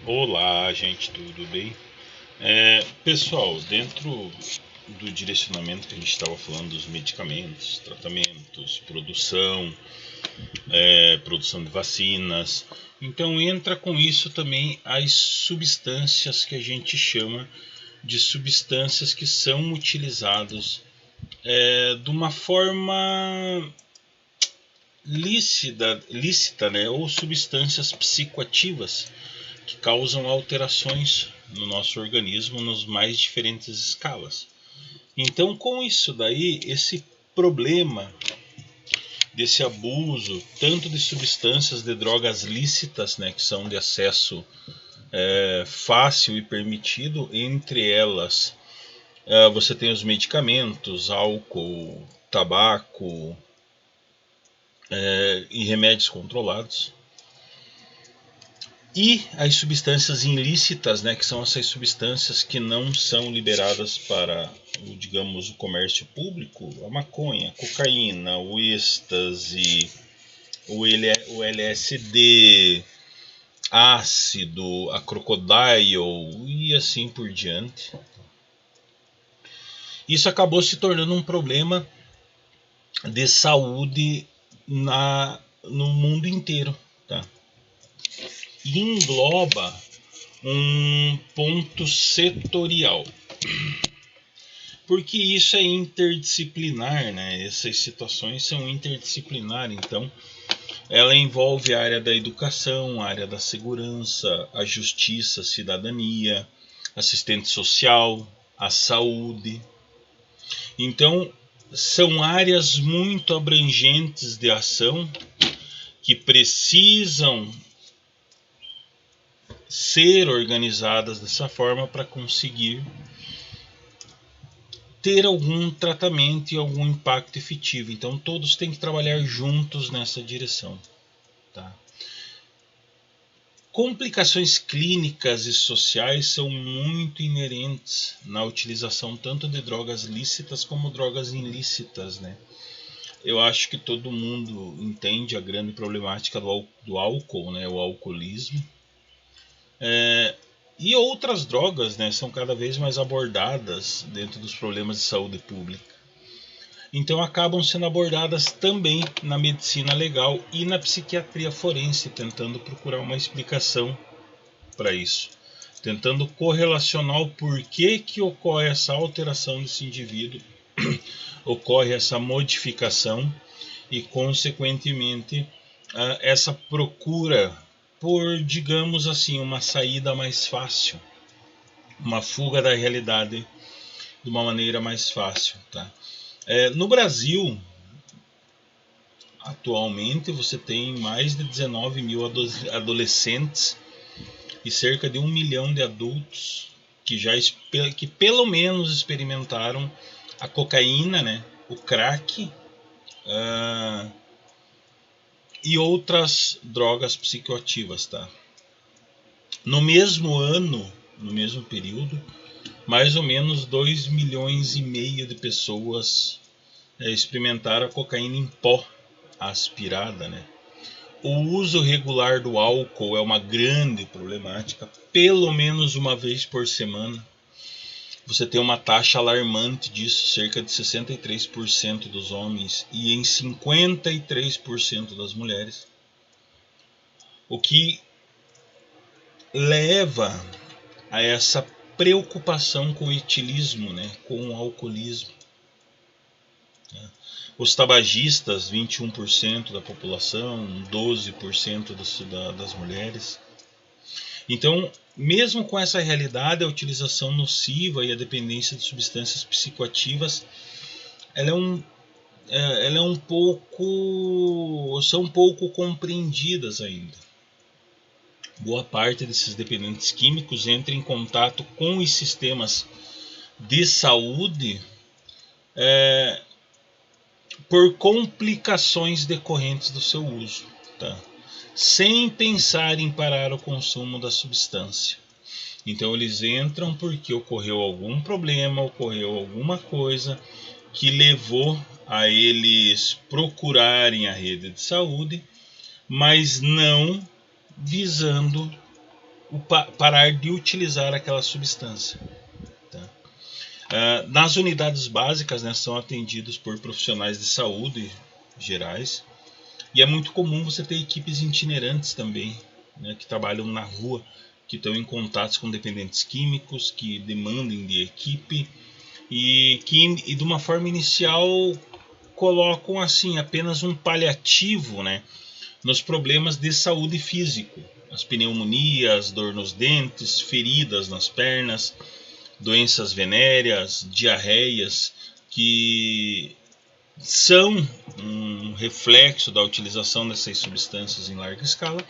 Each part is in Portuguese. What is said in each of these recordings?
Olá, gente, tudo bem? Pessoal, dentro do direcionamento que a gente estava falando dos medicamentos, tratamentos, produção de vacinas, então entra com isso também as substâncias que a gente chama de substâncias que são utilizadas de uma forma lícita, né, ou substâncias psicoativas que causam alterações no nosso organismo nos mais diferentes escalas. Então, com isso daí, esse problema desse abuso, tanto de substâncias de drogas lícitas, né, que são de acesso fácil e permitido, entre elas você tem os medicamentos, álcool, tabaco e remédios controlados. E as substâncias ilícitas, né, que são essas substâncias que não são liberadas para, digamos, o comércio público, a maconha, a cocaína, o êxtase, o LSD, ácido, a crocodile e assim por diante. Isso acabou se tornando um problema de saúde no mundo inteiro, tá? E engloba um ponto setorial, porque isso é interdisciplinar, né? Essas situações são interdisciplinares, então ela envolve a área da educação, a área da segurança, a justiça, a cidadania, assistente social, a saúde. Então são áreas muito abrangentes de ação que precisam ser organizadas dessa forma para conseguir ter algum tratamento e algum impacto efetivo. Então todos têm que trabalhar juntos nessa direção. Tá? Complicações clínicas e sociais são muito inerentes na utilização tanto de drogas lícitas como drogas ilícitas, né? Eu acho que todo mundo entende a grande problemática do álcool, né? O alcoolismo. E outras drogas, né, são cada vez mais abordadas dentro dos problemas de saúde pública. Então acabam sendo abordadas também na medicina legal e na psiquiatria forense, tentando procurar uma explicação para isso. Tentando correlacionar o porquê que ocorre essa alteração desse indivíduo, ocorre essa modificação e, consequentemente, essa procura por, digamos assim, uma saída mais fácil, uma fuga da realidade de uma maneira mais fácil. Tá? No Brasil, atualmente, você tem mais de 19 mil adolescentes e cerca de 1 milhão de adultos que pelo menos experimentaram a cocaína, né, o crack e outras drogas psicoativas. Tá? No mesmo ano, no mesmo período, mais ou menos 2 milhões e meio de pessoas experimentaram a cocaína em pó aspirada, né? O uso regular do álcool é uma grande problemática, pelo menos uma vez por semana. Você tem uma taxa alarmante disso, cerca de 63% dos homens e em 53% das mulheres. O que leva a essa preocupação com o etilismo, né, com o alcoolismo. Os tabagistas, 21% da população, 12% das mulheres. Então, mesmo com essa realidade, a utilização nociva e a dependência de substâncias psicoativas, são pouco compreendidas ainda. Boa parte desses dependentes químicos entra em contato com os sistemas de saúde por complicações decorrentes do seu uso, tá? Sem pensar em parar o consumo da substância. Então eles entram porque ocorreu algum problema, ocorreu alguma coisa que levou a eles procurarem a rede de saúde, mas não visando parar de utilizar aquela substância. Nas unidades básicas, né, são atendidos por profissionais de saúde gerais, e é muito comum você ter equipes itinerantes também, né, que trabalham na rua, que estão em contatos com dependentes químicos, que demandem de equipe e que de uma forma inicial colocam assim apenas um paliativo, né, nos problemas de saúde físico, as pneumonias, dor nos dentes, feridas nas pernas, doenças venéreas, diarreias, que são um reflexo da utilização dessas substâncias em larga escala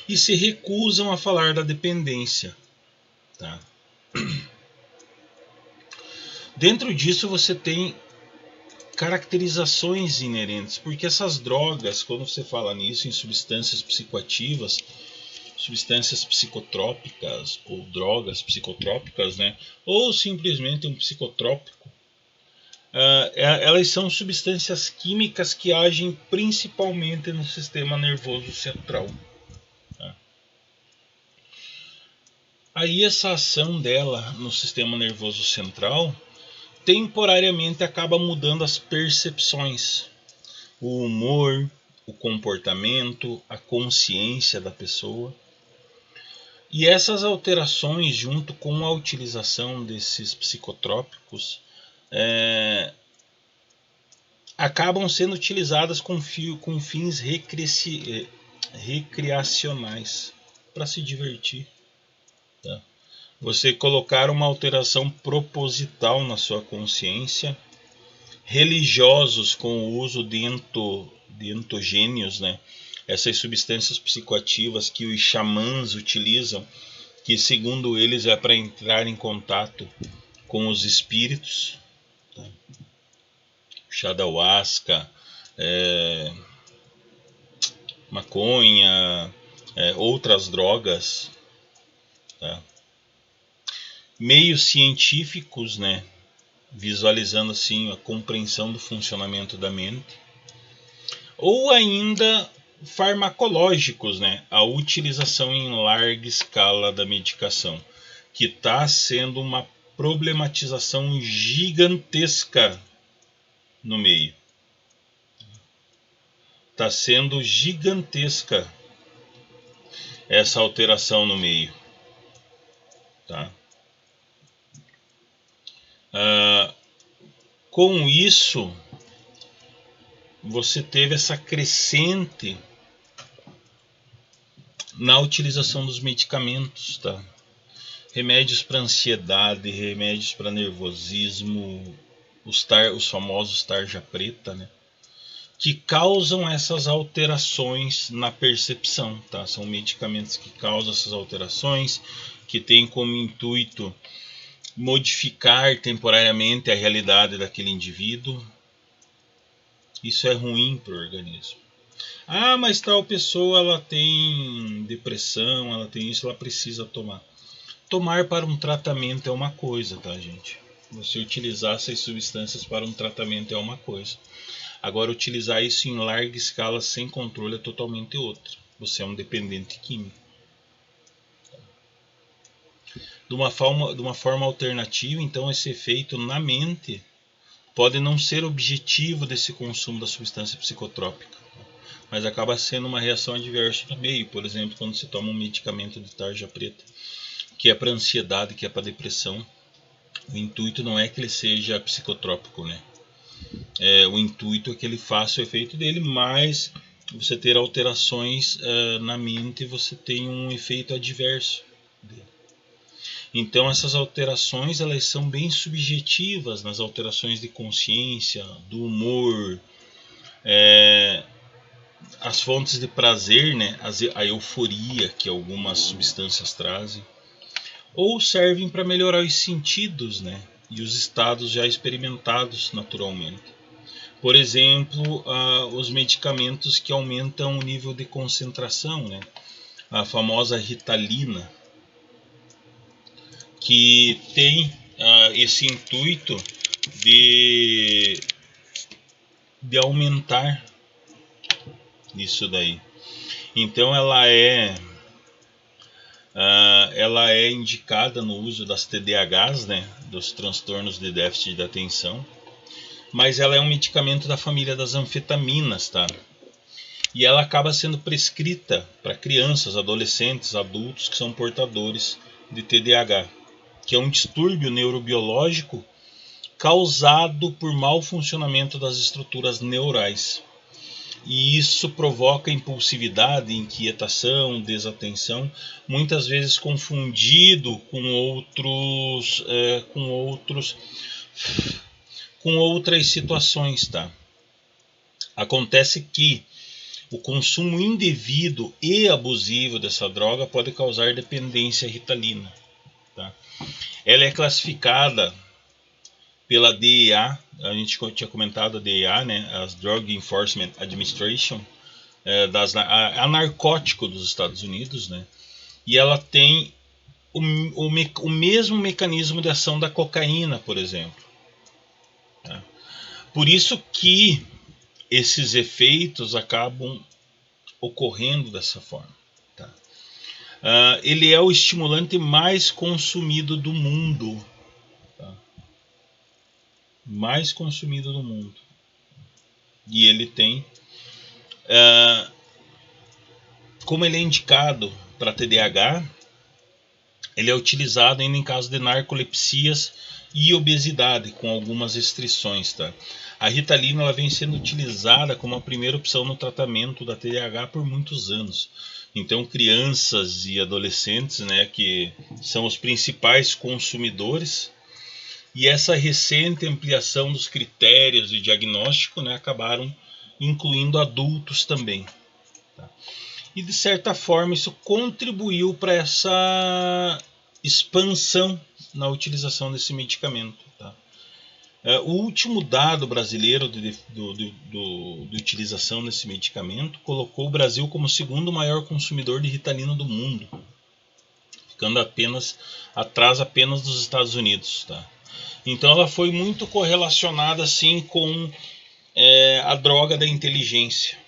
e se recusam a falar da dependência. Tá? Dentro disso você tem caracterizações inerentes, porque essas drogas, quando você fala nisso em substâncias psicoativas, substâncias psicotrópicas ou drogas psicotrópicas, né, ou simplesmente um psicotrópico, elas são substâncias químicas que agem principalmente no sistema nervoso central. Tá? Aí essa ação dela no sistema nervoso central temporariamente acaba mudando as percepções, o humor, o comportamento, a consciência da pessoa. E essas alterações, junto com a utilização desses psicotrópicos, acabam sendo utilizadas com fins recreacionais, para se divertir. Tá? Você colocar uma alteração proposital na sua consciência, religiosos com o uso de entogênios, né? Essas substâncias psicoativas que os xamãs utilizam, que segundo eles é para entrar em contato com os espíritos. Tá? Ayahuasca, maconha, outras drogas. Tá? Meios científicos, né? Visualizando assim a compreensão do funcionamento da mente, ou ainda farmacológicos, né? A utilização em larga escala da medicação, que está sendo uma problematização gigantesca no meio. Está sendo gigantesca essa alteração no meio. Tá? Com isso, você teve essa crescente na utilização dos medicamentos, tá? Remédios para ansiedade, remédios para nervosismo, os famosos tarja preta, né? Que causam essas alterações na percepção, tá? São medicamentos que causam essas alterações, que têm como intuito modificar temporariamente a realidade daquele indivíduo. Isso é ruim para o organismo. Ah, mas tal pessoa ela tem depressão, ela tem isso, ela precisa tomar. Tomar para um tratamento é uma coisa, tá, gente? Você utilizar essas substâncias para um tratamento é uma coisa. Agora, utilizar isso em larga escala sem controle é totalmente outra. Você é um dependente químico. De uma forma alternativa, então, esse efeito na mente pode não ser objetivo desse consumo da substância psicotrópica, mas acaba sendo uma reação adversa no meio. Por exemplo, quando você toma um medicamento de tarja preta, que é para ansiedade, que é para depressão, o intuito não é que ele seja psicotrópico, né? O intuito é que ele faça o efeito dele, mas você ter alterações na mente, você tem um efeito adverso dele. Então essas alterações elas são bem subjetivas nas alterações de consciência, do humor, as fontes de prazer, né? A euforia que algumas substâncias trazem, ou servem para melhorar os sentidos, né? E os estados já experimentados naturalmente. Por exemplo, os medicamentos que aumentam o nível de concentração, né? A famosa Ritalina, que tem esse intuito de aumentar isso daí. Então ela é Ela é indicada no uso das TDAHs, né, dos transtornos de déficit de atenção, mas ela é um medicamento da família das anfetaminas, tá? E ela acaba sendo prescrita para crianças, adolescentes, adultos que são portadores de TDAH, que é um distúrbio neurobiológico causado por mau funcionamento das estruturas neurais. E isso provoca impulsividade, inquietação, desatenção, muitas vezes confundido com outras situações, tá? Acontece que o consumo indevido e abusivo dessa droga pode causar dependência ritalina, tá? Ela é classificada pela DEA, a gente tinha comentado a DEA, né, as Drug Enforcement Administration, a narcótico dos Estados Unidos, né, e ela tem o mesmo mecanismo de ação da cocaína, por exemplo. Tá? Por isso que esses efeitos acabam ocorrendo dessa forma. Tá? Ele é o estimulante mais consumido do mundo. Tá? Mais consumido do mundo. E ele tem... como ele é indicado para TDAH, ele é utilizado ainda em caso de narcolepsias e obesidade, com algumas restrições. Tá? A Ritalina ela vem sendo utilizada como a primeira opção no tratamento da TDAH por muitos anos. Então, crianças e adolescentes, né, que são os principais consumidores, e essa recente ampliação dos critérios de diagnóstico, né, acabaram incluindo adultos também. Tá? E de certa forma isso contribuiu para essa expansão na utilização desse medicamento. Tá? O último dado brasileiro de utilização desse medicamento colocou o Brasil como o segundo maior consumidor de Ritalina do mundo, ficando atrás apenas dos Estados Unidos. Tá? Então ela foi muito correlacionada assim com a droga da inteligência.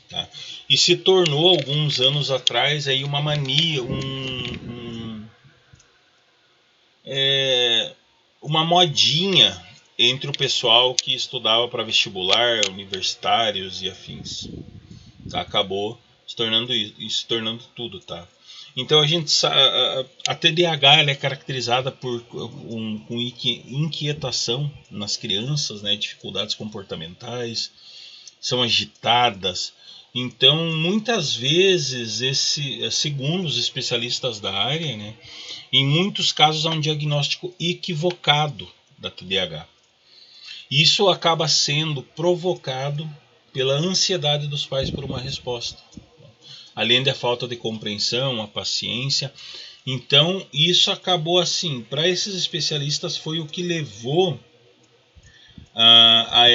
Tá? E se tornou alguns anos atrás aí uma mania, uma modinha entre o pessoal que estudava para vestibular, universitários e afins. Tá? Acabou se tornando tudo, tá? Então a gente a TDAH ela é caracterizada com inquietação nas crianças, né? Dificuldades comportamentais, são agitadas. Então, muitas vezes, segundo os especialistas da área, né, em muitos casos há um diagnóstico equivocado da TDAH. Isso acaba sendo provocado pela ansiedade dos pais por uma resposta, além da falta de compreensão, a paciência. Então, isso acabou assim, para esses especialistas foi o que levou a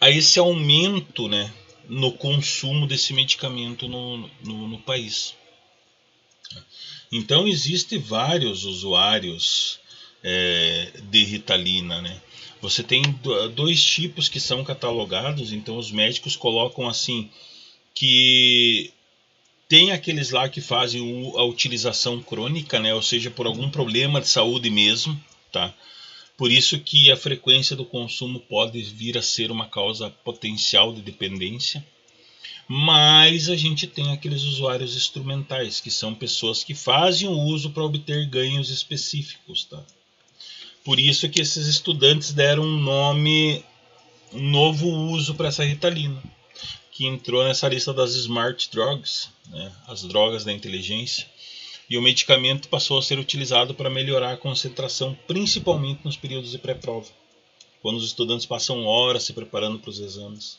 esse aumento, né, no consumo desse medicamento no país. Então existem vários usuários de Ritalina, né? Você tem dois tipos que são catalogados, então os médicos colocam assim que tem aqueles lá que fazem a utilização crônica, né? Ou seja, por algum problema de saúde mesmo, tá? Por isso que a frequência do consumo pode vir a ser uma causa potencial de dependência. Mas a gente tem aqueles usuários instrumentais, que são pessoas que fazem o uso para obter ganhos específicos. Tá? Por isso que esses estudantes deram um novo uso para essa Ritalina, que entrou nessa lista das Smart Drugs, né? As drogas da inteligência. E o medicamento passou a ser utilizado para melhorar a concentração, principalmente nos períodos de pré-prova, quando os estudantes passam horas se preparando para os exames.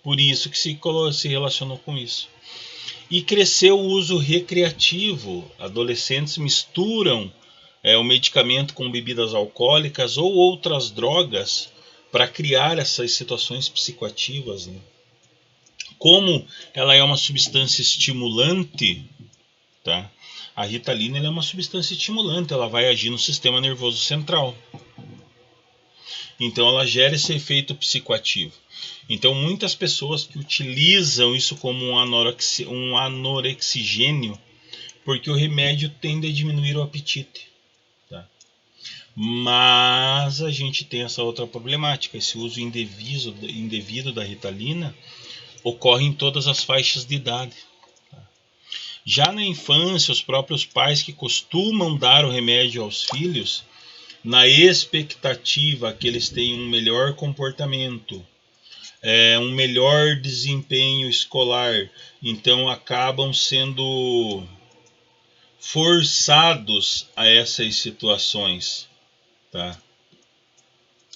Por isso que se relacionou com isso. E cresceu o uso recreativo. Adolescentes misturam o medicamento com bebidas alcoólicas ou outras drogas para criar essas situações psicoativas. Né? Como ela é uma substância estimulante, tá? A Ritalina ela é uma substância estimulante, ela vai agir no sistema nervoso central. Então ela gera esse efeito psicoativo. Então muitas pessoas que utilizam isso como um anorexigênio, porque o remédio tende a diminuir o apetite. Tá? Mas a gente tem essa outra problemática, esse uso indevido da Ritalina ocorre em todas as faixas de idade. Já na infância, os próprios pais que costumam dar o remédio aos filhos, na expectativa que eles tenham um melhor comportamento, um melhor desempenho escolar, então acabam sendo forçados a essas situações, tá?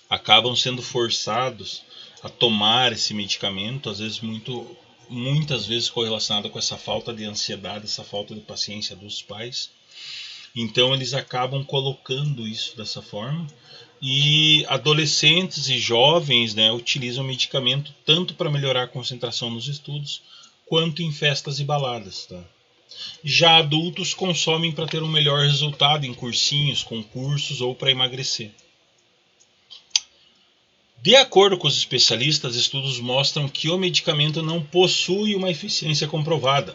Acabam sendo forçados a tomar esse medicamento, às vezes muitas vezes correlacionado com essa falta de ansiedade, essa falta de paciência dos pais. Então eles acabam colocando isso dessa forma. E adolescentes e jovens, né, utilizam medicamento tanto para melhorar a concentração nos estudos, quanto em festas e baladas. Tá? Já adultos consomem para ter um melhor resultado em cursinhos, concursos ou para emagrecer. De acordo com os especialistas, estudos mostram que o medicamento não possui uma eficiência comprovada,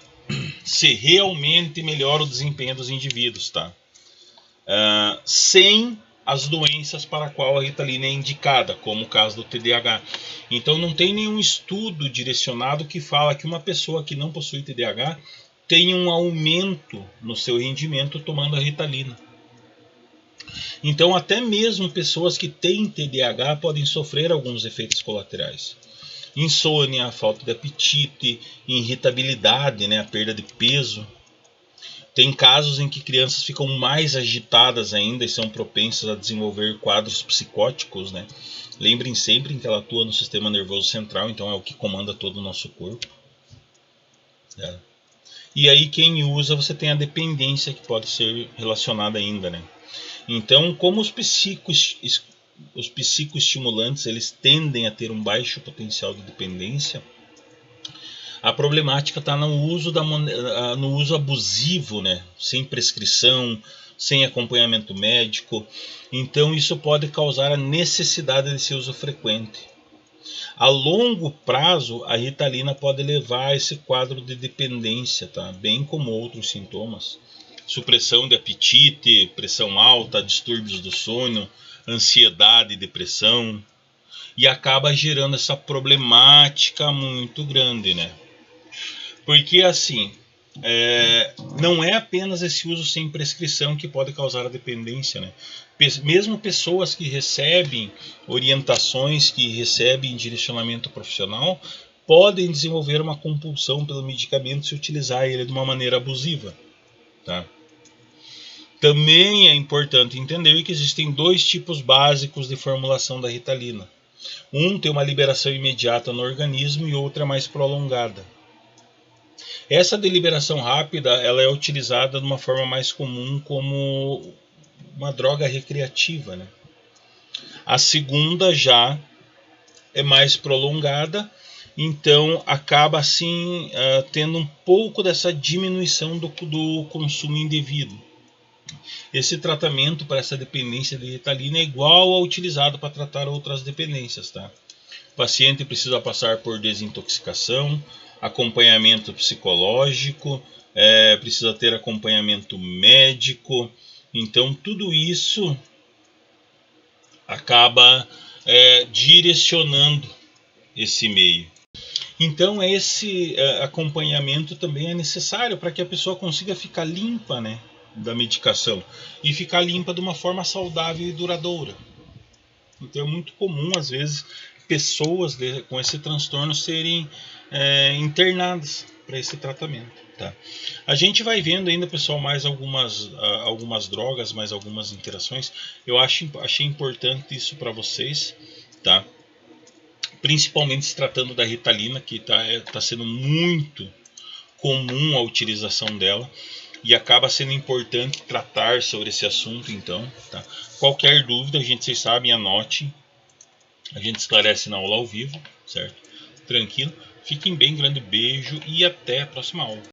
se realmente melhora o desempenho dos indivíduos, tá? Sem as doenças para a qual a Ritalina é indicada, como o caso do TDAH. Então não tem nenhum estudo direcionado que fala que uma pessoa que não possui TDAH tem um aumento no seu rendimento tomando a Ritalina. Então até mesmo pessoas que têm TDAH podem sofrer alguns efeitos colaterais. Insônia, falta de apetite, irritabilidade, né, a perda de peso. Tem casos em que crianças ficam mais agitadas ainda e são propensas a desenvolver quadros psicóticos, né? Lembrem sempre que ela atua no sistema nervoso central, então é o que comanda todo o nosso corpo. E aí quem usa, você tem a dependência que pode ser relacionada ainda, né? Então, como os psicoestimulantes eles tendem a ter um baixo potencial de dependência, a problemática está no uso abusivo, né? Sem prescrição, sem acompanhamento médico. Então isso pode causar a necessidade desse uso frequente. A longo prazo, a Ritalina pode levar a esse quadro de dependência, tá? Bem como outros sintomas. Supressão de apetite, pressão alta, distúrbios do sono, ansiedade, depressão. E acaba gerando essa problemática muito grande, né? Porque assim, não é apenas esse uso sem prescrição que pode causar a dependência, né? Mesmo pessoas que recebem orientações, que recebem direcionamento profissional, podem desenvolver uma compulsão pelo medicamento se utilizar ele de uma maneira abusiva. Tá? Também é importante entender que existem dois tipos básicos de formulação da Ritalina. Um tem uma liberação imediata no organismo e outra mais prolongada. Essa deliberação rápida ela é utilizada de uma forma mais comum como uma droga recreativa, né? A segunda já é mais prolongada, então acaba assim tendo um pouco dessa diminuição do consumo indevido. Esse tratamento para essa dependência de Ritalina é igual ao utilizado para tratar outras dependências, tá? O paciente precisa passar por desintoxicação, acompanhamento psicológico, precisa ter acompanhamento médico. Então tudo isso acaba direcionando esse meio. Então esse acompanhamento também é necessário para que a pessoa consiga ficar limpa, né, da medicação e ficar limpa de uma forma saudável e duradoura. Então é muito comum às vezes pessoas com esse transtorno serem internadas para esse tratamento. Tá? A gente vai vendo ainda, pessoal, mais algumas drogas, mais algumas interações. Eu achei importante isso para vocês, tá? Principalmente se tratando da Ritalina, que tá sendo muito comum a utilização dela. E acaba sendo importante tratar sobre esse assunto, então. Tá? Qualquer dúvida, vocês sabem, anote. A gente esclarece na aula ao vivo, certo? Tranquilo. Fiquem bem, grande beijo e até a próxima aula.